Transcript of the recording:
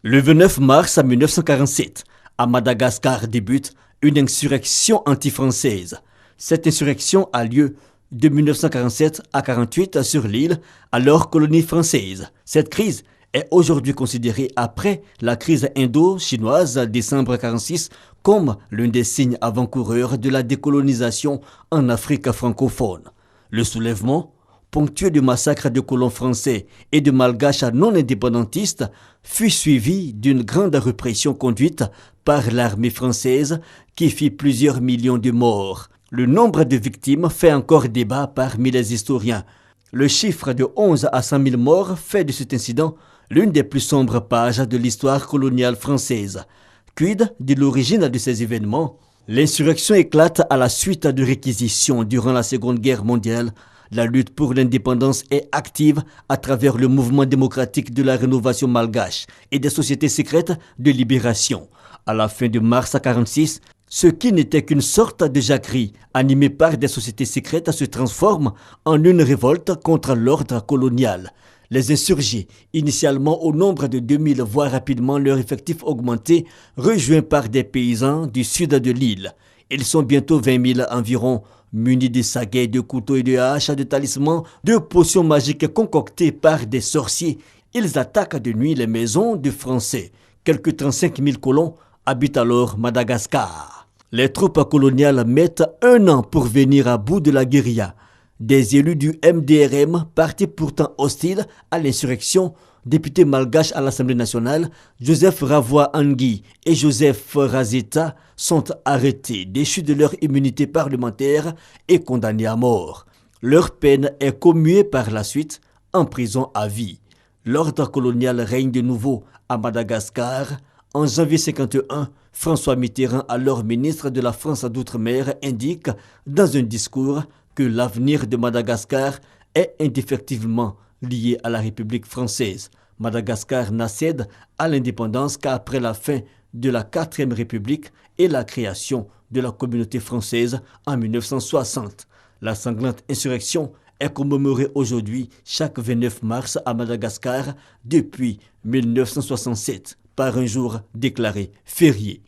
Le 29 mars 1947, à Madagascar débute une insurrection anti-française. Cette insurrection a lieu de 1947 à 1948 sur l'île, alors colonie française. Cette crise est aujourd'hui considérée, après la crise indo-chinoise décembre 1946, comme l'un des signes avant-coureurs de la décolonisation en Afrique francophone. Le soulèvement, ponctué de massacres de colons français et de malgaches non indépendantistes, fut suivi d'une grande répression conduite par l'armée française qui fit plusieurs millions de morts. Le nombre de victimes fait encore débat parmi les historiens. Le chiffre de 11 à 100 000 morts fait de cet incident l'une des plus sombres pages de l'histoire coloniale française. Quid de l'origine de ces événements? L'insurrection éclate à la suite de réquisitions durant la Seconde Guerre mondiale. La lutte pour l'indépendance est active à travers le mouvement démocratique de la rénovation malgache et des sociétés secrètes de libération. À la fin de mars 1946, ce qui n'était qu'une sorte de jacquerie animée par des sociétés secrètes se transforme en une révolte contre l'ordre colonial. Les insurgés, initialement au nombre de 2000, voient rapidement leur effectif augmenter, rejoints par des paysans du sud de l'île. Ils sont bientôt 20 000 environ, munis de saguets, de couteaux et de haches, de talismans, de potions magiques concoctées par des sorciers. Ils attaquent de nuit les maisons de Français. Quelques 35 000 colons habitent alors Madagascar. Les troupes coloniales mettent 1 an pour venir à bout de la guérilla. Des élus du MDRM, parti pourtant hostile à l'insurrection, députés malgaches à l'Assemblée nationale, Joseph Ravoy-Angui et Joseph Razeta, sont arrêtés, déchus de leur immunité parlementaire et condamnés à mort. Leur peine est commuée par la suite en prison à vie. L'ordre colonial règne de nouveau à Madagascar. En janvier 1951, François Mitterrand, alors ministre de la France d'Outre-mer, indique dans un discours que l'avenir de Madagascar est indéfectiblement lié à la République française. Madagascar n'accède à l'indépendance qu'après la fin de la 4e République et la création de la communauté française en 1960. La sanglante insurrection est commémorée aujourd'hui chaque 29 mars à Madagascar depuis 1967 par un jour déclaré férié.